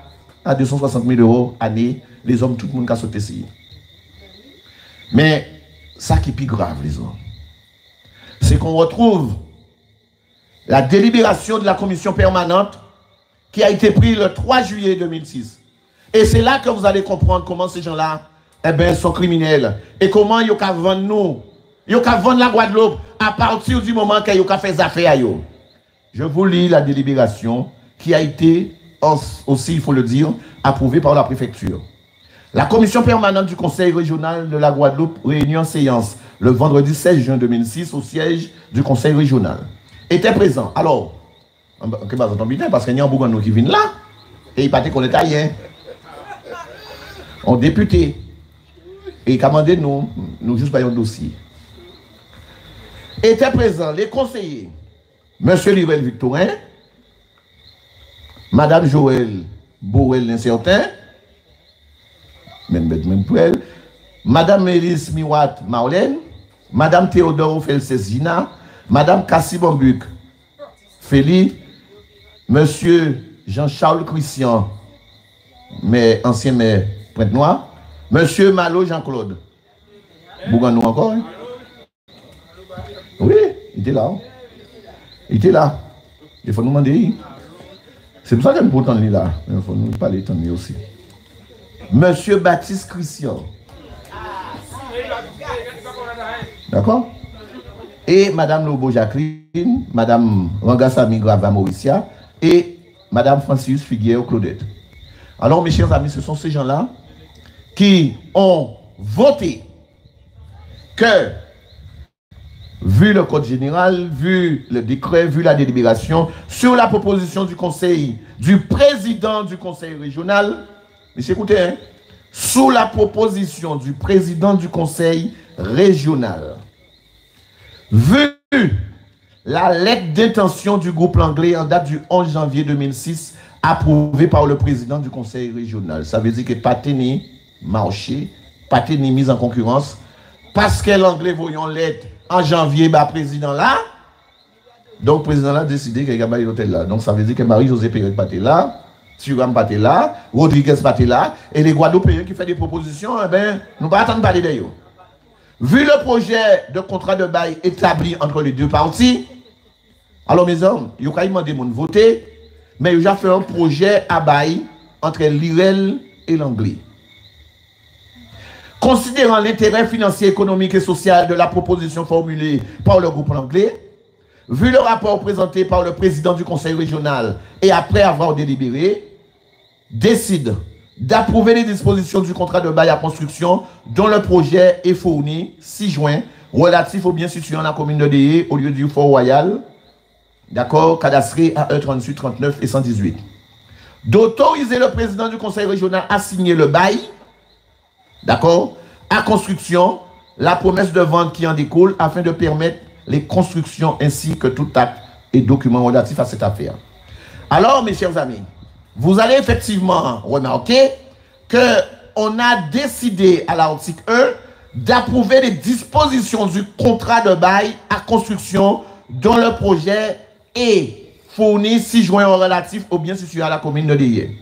à 260 000 euros année, les hommes, tout le monde a sauté ici. Mais, ça qui est plus grave, les hommes, c'est qu'on retrouve la délibération de la commission permanente qui a été prise le 3 juillet 2006. Et c'est là que vous allez comprendre comment ces gens-là, eh ben, sont criminels. Et comment ils ont vendre nous, ils ont vendre la Guadeloupe à partir du moment qu'ils ont fait des affaires. Je vous lis la délibération qui a été, aussi, il faut le dire, approuvée par la préfecture. La commission permanente du conseil régional de la Guadeloupe réunie en séance le vendredi 16 juin 2006 au siège du conseil régional était présent. Alors, parce qu'il y a un Bougano qui vient là et il paraît qu'on est taillé. On député. Et il a demandé nous juste pas un dossier. Étaient présents les conseillers, M. Lirel Victorin, Mme Joël Borel l'Incertain, même pour elle, Mme Mélis Miwat Marlène, Mme Théodore Felsesina, Mme Cassie Bombuc Félix, M. Jean-Charles Christian, mais ancien maire Pointe-Noire, M. Malo Jean-Claude. Bouganou encore, hein? Oui, il était là. Il était là. Il faut nous demander. C'est pour ça que nous pouvons t'en là. Il faut nous parler t'en aussi. Monsieur Baptiste Christian. D'accord? Et Madame Lobo Jacqueline, Madame Rangassami Grava Mauricia et Madame Francis Figuier Claudette. Alors, mes chers amis, ce sont ces gens-là qui ont voté que, vu le code général, vu le décret, vu la délibération, sur la proposition du conseil, du président du conseil régional, mais écoutez, hein, sous la proposition du président du conseil régional, vu la lettre d'intention du groupe Langlais en date du 11 janvier 2006, approuvée par le président du conseil régional. Ça veut dire que pas tenu marché, pas tenu mise en concurrence, parce que l'Anglais voyons lettre en janvier, bah, président là, donc le président là a décidé qu'il y a un l'hôtel là. Donc ça veut dire que Marie-Josée Pérez pas là, Thuram pas là, Rodriguez pas là, et les Guadeloupéens qui font des propositions, eh ben, nous ne pas attendre parler d'ailleurs. Vu le projet de contrat de bail établi entre les deux parties, alors mes hommes, ils ont demandé de voter, mais ils ont fait un projet à bail entre l'IREL et l'Anglais. Considérant l'intérêt financier, économique et social de la proposition formulée par le groupe Langlais, vu le rapport présenté par le président du conseil régional et après avoir délibéré, décide d'approuver les dispositions du contrat de bail à construction dont le projet est fourni 6 juin relatif aux biens situés dans la commune de Déé au lieu du Fort Royal, d'accord, cadastré à E38, 39 et 118. D'autoriser le président du conseil régional à signer le bail, d'accord, à construction, la promesse de vente qui en découle afin de permettre les constructions ainsi que tout acte et document relatif à cette affaire. Alors, mes chers amis, vous allez effectivement remarquer qu'on a décidé à l'article 1 d'approuver les dispositions du contrat de bail à construction dont le projet est fourni 6 juin relatif aux biens situés à la commune de Déé.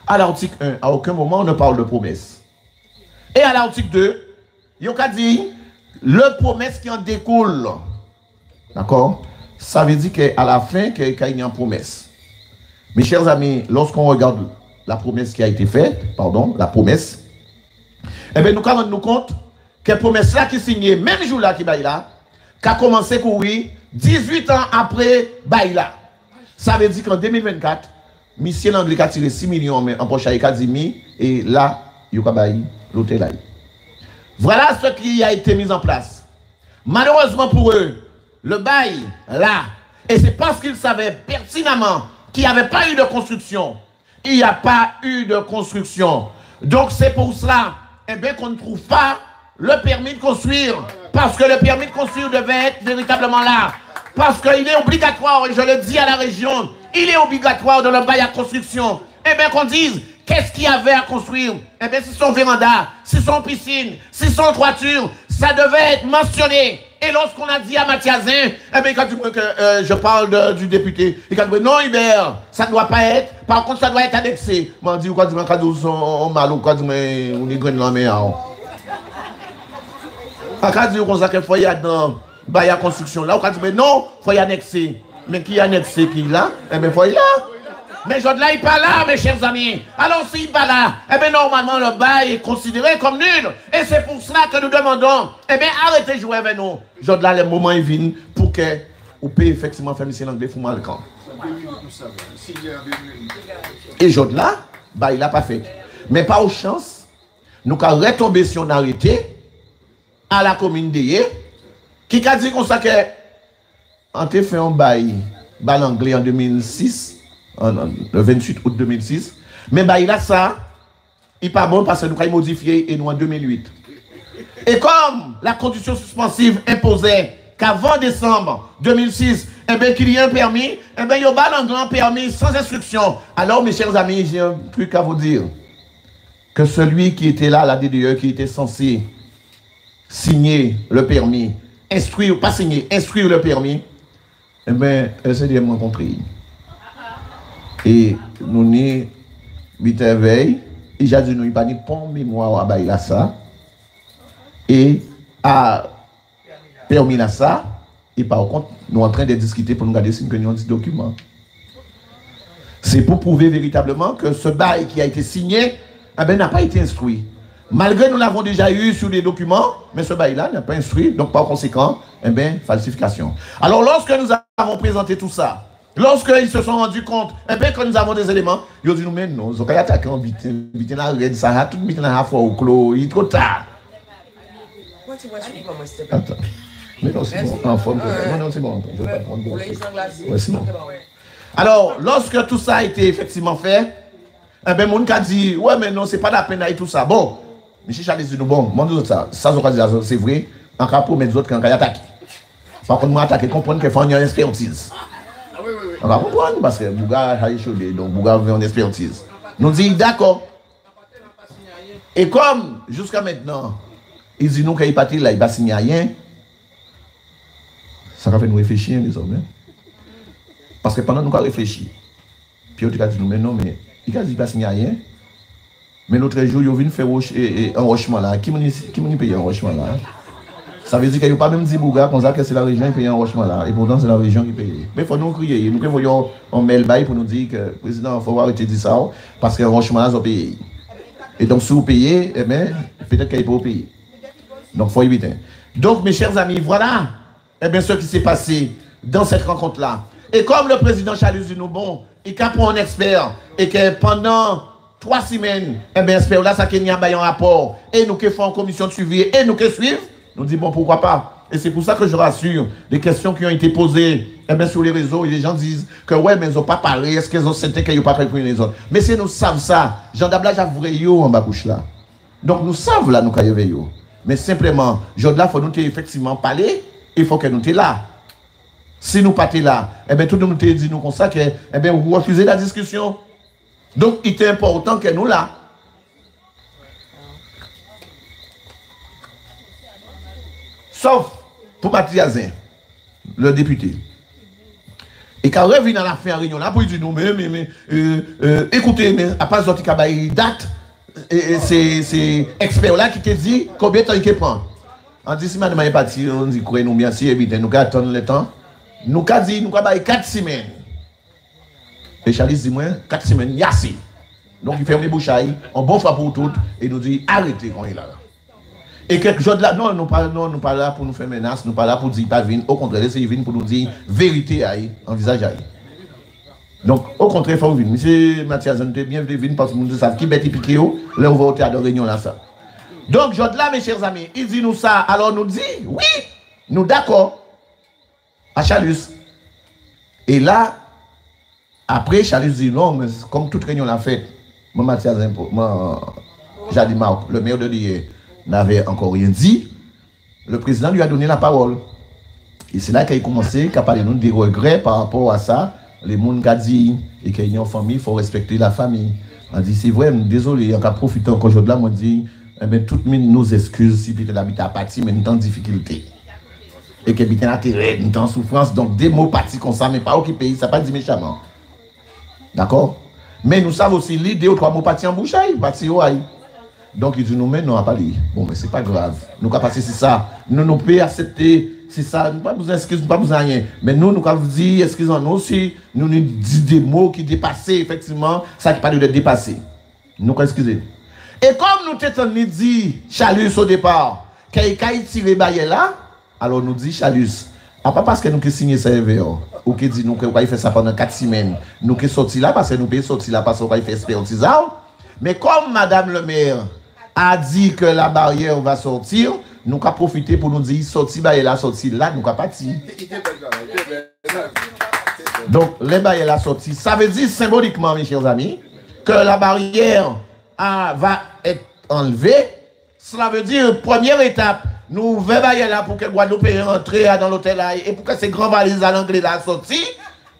À l'article 1, à aucun moment on ne parle de promesse. Et à l'article 2, il y a dit le promesse qui en découle. D'accord? Ça veut dire qu'à la fin, qu'il y a une promesse. Mes chers amis, lorsqu'on regarde la promesse qui a été faite, pardon, la promesse, eh bien, nous rendons nous compte que la promesse là qui est signée, même jour là qui baille là, qui a commencé à courir 18 ans après baille là. Ça veut dire qu'en 2024, Monsieur Langlais a tiré 6 millions en poche à 10 000 et là, il y a baille l'hôtel là. Voilà ce qui a été mis en place. Malheureusement pour eux, le bail là, et c'est parce qu'ils savaient pertinemment qu'il n'y avait pas eu de construction. Il n'y a pas eu de construction. Donc c'est pour cela eh bien, qu'on ne trouve pas le permis de construire. Parce que le permis de construire devait être véritablement là. Parce qu'il est obligatoire, et je le dis à la région, il est obligatoire dans le bail à construction. Eh bien qu'on dise, qu'est-ce qu'il y avait à construire? Eh bien si son véranda, si son piscine, si son toiture, ça devait être mentionné. Et lorsqu'on a dit à Mathiasin, eh bien, quand tu veux que je parle du député, il a dit non, Hubert, ça ne doit pas être. Par contre, ça doit être annexé. M'a dit, quoi, quand on mal ou quoi, on est grain dans la main. Quand on dit qu'on s'est fait dans la construction là, on dit non, il faut y annexer. Mais qui annexé qui là? Eh bien, il faut y là. Mais Jodla n'est pas là, mes chers amis. Alors, s'il n'est pas là, eh bien, normalement, le bail est considéré comme nul. Et c'est pour cela que nous demandons, eh bien, arrêtez de jouer avec nous. Jodla, le moment est venu pour que vous puissiez effectivement faire M. Langlais pour le camp. Et Jodla, bah, il n'a pas fait. Mais pas aux chances, nous avons retombé sur un arrêté à la commune d'Eye, qui a dit qu'on sait que, on a fait un bail, Langlais en 2006, le 28 août 2006. Mais bah, il a ça, il n'est pas bon parce que nous avons modifié et nous en 2008. Et comme la condition suspensive imposait qu'avant décembre 2006, eh bien, qu'il y ait un permis, eh bien, il y a un grand permis sans instruction. Alors, mes chers amis, j'ai un truc à vous dire. Que celui qui était là, la DDE, qui était censé signer le permis, instruire, pas signer, instruire le permis, eh bien, elle s'est dit rencontrée. Et nous n'y 8 heures veille, et j'ai dit nous pas ni pont mémoire à bailler ça, et à permis là ça, et par contre, nous sommes en train de discuter pour nous garder si nous avons des documents. C'est pour prouver véritablement que ce bail qui a été signé n'a pas été instruit. Malgré nous l'avons déjà eu sur les documents, mais ce bail-là n'a pas instruit, donc par conséquent, falsification. Alors lorsque nous avons présenté tout ça, lorsqu'ils se sont rendus compte, que nous avons des éléments, ils ont dit nous, mais non, ils ont attaqué en bitin la red, ça a tout bitin la fois au clos, il est trop tard. Attends. Mais non, c'est bon, en forme. Non, c'est bon. Je vais pas prendre. Ouais, c'est bon. Alors, lorsque tout ça a été effectivement fait, mon a dit, ouais, mais non, c'est pas la peine d'aller tout ça. Bon, M. Charles dit, bon, moi, ça, c'est vrai, en cas pour mes autres, quand il attaque. Par contre, moi, attaquer, comprendre qu'il faut une expertise. On va comprendre, parce que Bouga a échaudé, donc Bouga veut une expertise. Nous dit, d'accord. Et comme, jusqu'à maintenant, ils disent nous qu'il n'est pas là, il ne va signer rien, ça va faire nous réfléchir, les hommes. Parce que pendant nous avons réfléchi, puis on a dit nous, mais non, mais il a dit qu'il ne va signer rien. Mais l'autre jour, il vient faire un rochement là. Qui m'a payé un rochement là? Ça veut dire qu'il n'y a pas même dit Bouga, comme ça que c'est la région qui paye un rochement là. Et pourtant, c'est la région qui paye. Mais il faut nous crier. Nous voyons un mail bail pour nous dire que le président, il faut arrêter de dire ça, parce que le rochement là, ils ont payé. Et donc, si vous payez, peut-être qu'il ne peut pas payer. Donc, il faut éviter. Donc, mes chers amis, voilà ce qui s'est passé dans cette rencontre-là. Et comme le président Chalus dit nous, bon, il a pris un expert, et que pendant 3 semaines, expert là, ça qu'il y a un rapport, et nous qui faisons en commission de suivi, et nous qui suivons, nous disons, bon, pourquoi pas. Et c'est pour ça que je rassure, les questions qui ont été posées sur les réseaux, et les gens disent que, ouais, mais ils n'ont pas parlé, est-ce qu'ils ont senti qu'ils n'ont pas répondu les autres. Mais si nous savons ça, Jean Dabla, j'avouerai en bas bouche là. Donc nous savons là, nous qu'ayons. Mais simplement, Jean Dabla, il faut nous effectivement parler, il faut que nous soyons là. Si nous ne sommes pas là, tout le monde dit nous comme ça que vous refusez la discussion. Donc il est important que nous là. Sauf pour Mathiazin, le député. Et quand revient dans la fin réunion là, pour dire nous, mais écoutez, mais à part sortir qu'il date, c'est expert là qui te dit combien de temps il peut prendre. On dit si madame est partie, on dit quoi nous bien si éviter, nous attendre le temps. Nous avons dit, nous avons 4 semaines. Et Charles dit, moi, 4 semaines, il y a assez. Donc il ferme les bouchailles, on bon fois pour toutes, et nous dit, arrêtez quand il est là. Et quelque chose de là, non, nous ne pas là pour nous faire menace, nous ne pas là pour dire, pas venir, au contraire, c'est venir pour nous dire, vérité, envisage. Donc, au contraire, il faut venir. Monsieur Mathias, nous bien venir parce que nous savons qui bête piqué, là, on va au théâtre de réunion là, ça. Donc, je là, mes chers amis, il dit nous ça, alors nous dit, oui, nous d'accord. À Chalus. Et là, après, Chalus dit non, mais comme toute réunion l'a fait, moi, Mathias, Jadi Marc, le maire de Lié, n'avait encore rien dit. Le président lui a donné la parole. Et c'est là qu'il a commencé à parler des regrets par rapport à ça. Les gens ont dit, et qu'il y a une famille, il faut respecter la famille. On dit, c'est vrai, désolé, on a profité encore aujourd'hui, on dit, toutes nos excuses si peut-être l'habitat à partir, mais nous sommes en difficulté. Et que bien intérêt, nous sommes en souffrance, donc des mots partis comme ça, mais pas au pays, ça pas dit méchamment. D'accord? Mais nous savons aussi l'idée aux 3 mots partis en bouchaille, partis au haï. Donc il dit nous, mais non, à pas lire. Bon, mais c'est pas grave. Nous avons passé c'est ça. Nous pouvons accepter, c'est ça, nous pas besoin d'excuses, nous pas besoin de rien. Mais nous avons dit, excusez-nous aussi, nous dit des mots qui dépassaient, effectivement, ça qui parle de dépasser. Nous excusez. Et comme nous t'étions dit, Chalus au départ, qu'il a tiré bail là, alors nous dit Chalus, pas parce que nous avons signé ça ou qui dit nous qu'on va faire ça pendant 4 semaines, nous qui sorti là parce que nous pouvons sortir là parce qu'on va faire expertise. Mais comme Madame le maire a dit que la barrière va sortir, nous avons profité pour nous dire sorti là, sorti là, nous avons parti. Donc les barrières là sorti, ça veut dire symboliquement, mes chers amis, que la barrière va être enlevée. Cela veut dire première étape. Nous veillons là pour que Guadeloupe rentre dans l'hôtel là et pour que ces grands valises à l'anglais là sortent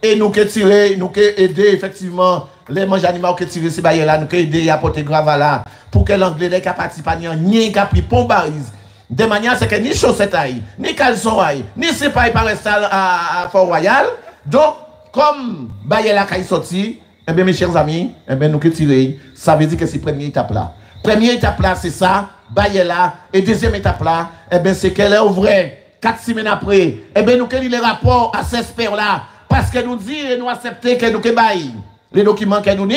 et nous que tirer, nous que aider effectivement les manges animaux qui tirent ces barrières là, nous que aider à porter grave là pour que l'anglais les capacité pas ni capri pont barise de manière c'est que ni chaussettes ni caleçon ni c'est pas par rester à Fort-Royal. Donc comme barrière là qui sorti, eh bien mes chers amis, eh bien nous que tirer, ça veut dire que c'est première étape là. Première étape là c'est ça. Baye là, et deuxième étape là, c'est qu'elle est ouvrée 4 semaines après. Nous avons les rapports à ces experts là, parce que nous disons et nous acceptons que nous que baille. les documents qu'elle nous dit,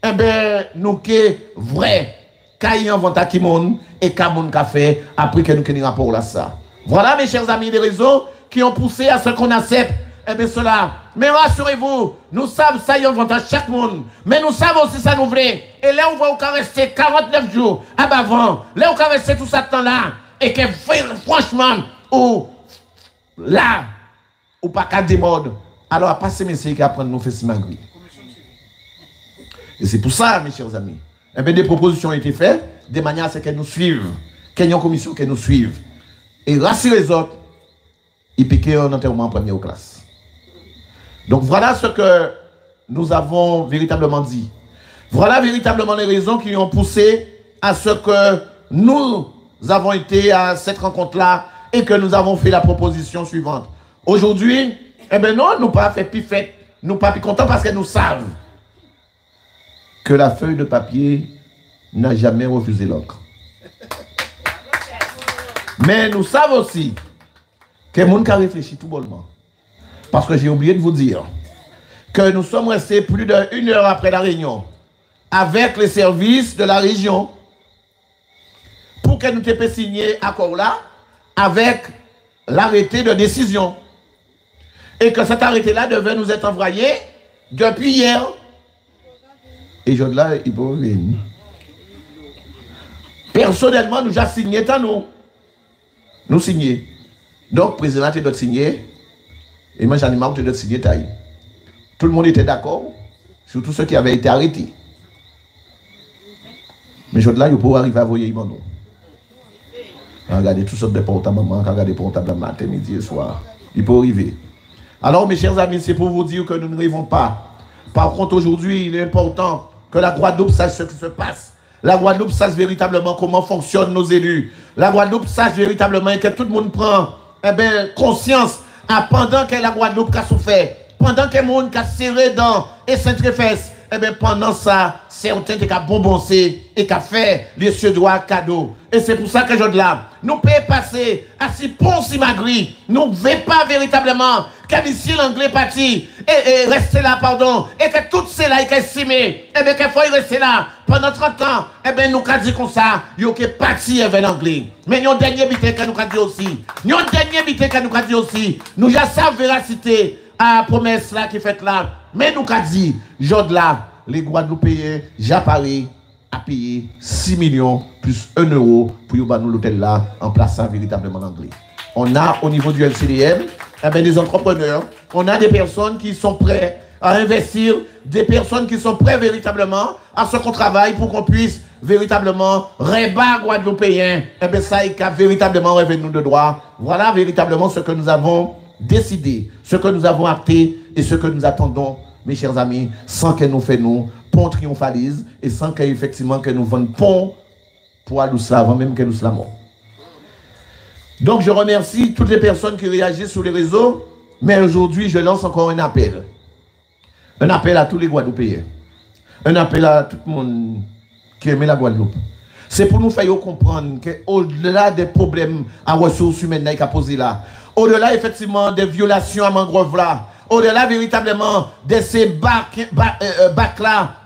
eh bien, nous sommes vrais. Qu'il y a un qui monde et qu'il y a un café après que nous avons un rapport là ça. Voilà, mes chers amis, des raisons qui ont poussé à ce qu'on accepte. Eh bien, cela. Mais rassurez-vous, nous savons ça, il y a un avantage chaque monde. Mais nous savons aussi ça nous voulait. Et là, on va rester 49 jours avant. Là, on va rester tout ça temps-là. Et que franchement, ou là, ou pas qu'à des modes. Alors, à passer, messieurs, qui apprennent nous faire si magri. Et c'est pour ça, mes chers amis. Eh bien, des propositions ont été faites, de manière à ce qu'elles nous suivent. Qu'il y ait une commission qui nous suive. Et rassurer les autres, ils piquent un enterrement en première classe. Donc voilà ce que nous avons véritablement dit. Voilà véritablement les raisons qui ont poussé à ce que nous avons été à cette rencontre-là et que nous avons fait la proposition suivante. Aujourd'hui, eh bien non, nous pas fait pifette, nous pas plus contents parce que nous savons que la feuille de papier n'a jamais refusé l'encre. Mais nous savons aussi que le monde a réfléchi tout bonnement. Parce que j'ai oublié de vous dire que nous sommes restés plus d'1 heure après la réunion avec les services de la région pour que nous puissions signer accord là avec l'arrêté de décision. Et que cet arrêté-là devait nous être envoyé depuis hier. Et je là, il peut venir. Personnellement, nous avons signé tant nous. Nous signer. Donc, le président était de signer. Et moi, j'en ai marre de signer taille. Tout le monde était d'accord, surtout ceux qui avaient été arrêtés. Mais je là, il peut arriver à voyer nous. Regardez toutes sortes de portables maman, regardez les portables matin, midi et soir. Il peut arriver. Alors, mes chers amis, c'est pour vous dire que nous ne rêvons pas. Par contre, aujourd'hui, il est important que la Guadeloupe sache ce qui se passe. La Guadeloupe sache véritablement comment fonctionnent nos élus. La Guadeloupe sache véritablement et que tout le monde prend conscience pendant que la Guadeloupe a souffert, pendant que le monde a serré dans et s'entrefesse, pendant ça, certains qui ont bonbonsé et qui ont fait les cieux droits cadeaux. Et c'est pour ça que je dis là, nous pouvons passer à si pont si magri, nous ne voulons pas véritablement que ici l'anglais parti et rester là, pardon, et que tout cela est estimé, et bien qu'il faut rester là pendant 30 ans, et bien nous avons dit comme ça, il y a parti avec l'anglais. Mais il y a un dernier bité que nous avons dit aussi, nous avons véracité à la promesse là qui est faite là, mais nous avons dit, Jod là, les Guadeloupéens, Japari, a payé 6 millions plus 1 euro pour nous l'hôtel là, en plaçant véritablement l'anglais. On a au niveau du LCDM, des entrepreneurs, on a des personnes qui sont prêtes à investir, des personnes qui sont prêtes véritablement à ce qu'on travaille pour qu'on puisse véritablement rebattre Guadeloupéens. Ça est véritablement revenu de droit. Voilà véritablement ce que nous avons décidé, ce que nous avons acté et ce que nous attendons, mes chers amis, sans que nous fassions pont triomphalise et sans qu'effectivement que nous vendions pont pour Aloussa avant même que nous slamons. Donc je remercie toutes les personnes qui réagissent sur les réseaux, mais aujourd'hui je lance encore un appel. Un appel à tous les Guadeloupéens. Un appel à tout le monde qui aime la Guadeloupe. C'est pour nous faire comprendre qu'au-delà des problèmes à ressources humaines qui a posé là, au-delà effectivement des violations à mangrove là, au-delà véritablement de ces bacs là,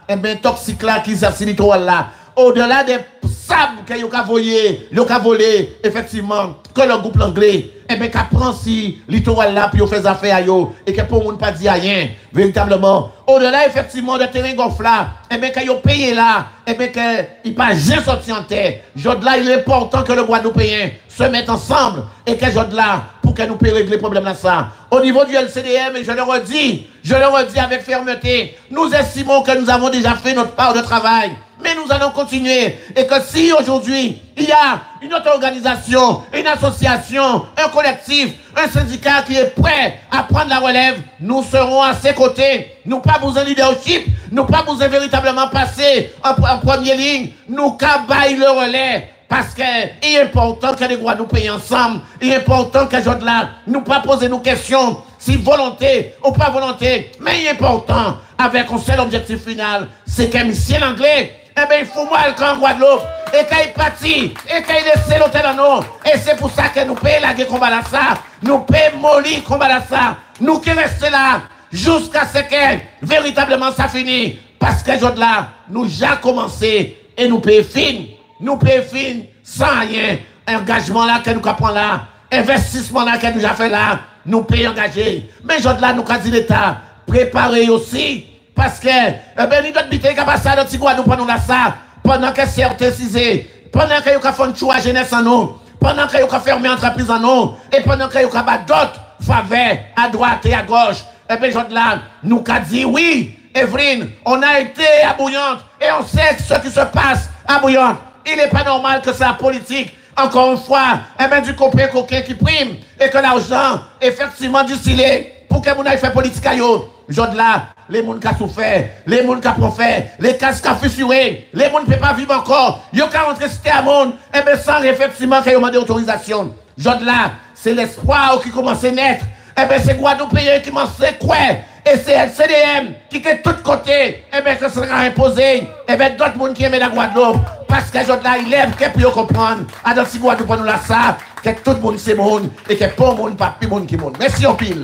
toxiques là qui sont littoral là, au-delà des sables que vous avez volé, effectivement, que le groupe anglais, qui prend si littoral là, puis vous fait affaire à yo, et que pour ne pas dire rien, véritablement, au-delà effectivement de terrain gonfle là, que vous payez là, que il pas jamais sorti en terre. Jod-là, il est important que le Guadeloupéen se mette ensemble, et que Jod-là, pour que nous puissions régler les problèmes là ça. Au niveau du LCDM, et je le redis avec fermeté, nous estimons que nous avons déjà fait notre part de travail. Mais nous allons continuer. Et que si aujourd'hui, il y a une autre organisation, une association, un collectif, un syndicat qui est prêt à prendre la relève, nous serons à ses côtés. Nous pas besoin de leadership, nous pas besoin véritablement passer en première ligne. Nous cabaille le relais. Parce qu'il est important que les Guadeloupéens ensemble, il est important que Jod-là, nous pas poser nos questions, si volonté ou pas volonté, mais il est important, avec un seul objectif final, c'est qu'un monsieur l'anglais, il faut moi le camp Guadeloupe, et qu'il parti, et qu'il laisse l'hôtel en nous, et c'est pour ça que nous payons la guerre combat là ça, nous payons molly combat là ça, nous qui restons là, jusqu'à ce que véritablement ça finisse. Parce que jour là, nous déjà commencé et nous payons fin. Nous payons fin sans rien. Engagement là que nous prenons là, investissement là que nous avons fait là, nous payons engagé. Mais jour là, nous avons dit l'État, préparez aussi. Parce que, ben, d'autres bité qui passent dans Tigouad, nous prenons là ça, pendant que c'est orthécisé, pendant que nous avons fait un choix jeunesse en nous, pendant que nous avons fermé entreprise en nous, et pendant que nous avons d'autres faveurs à droite et à gauche. Et bien, là, nous avons dit oui, Evelyne, on a été à Bouillante, et on sait ce qui se passe à Bouillante. Il n'est pas normal que c'est la politique, encore une fois, et bien, du copain coquin qui prime, et que l'argent, effectivement, distillé, pour que vous n'ayez fait politique à eux. Jod là, les gens qui ont souffert, les gens qui ont proféré, les casques qui ont fissuré, les gens qui ne peuvent pas vivre encore, ils ont rentré cité à monde, et bien sans effectivement qu'ils ont demandé autorisation. Jod là, c'est l'espoir qui commence à naître, et bien c'est Guadeloupe qui commence à croire, et c'est le CDM qui est de tous côtés, et bien que ça sera imposé, et bien d'autres gens qui aiment la Guadeloupe, parce que Jod là, il aime que pour comprendre, alors si Guadeloupe nous la ça, que tout le monde c'est monde, et que pour le monde, pas plus monde qui monde. Merci en pile.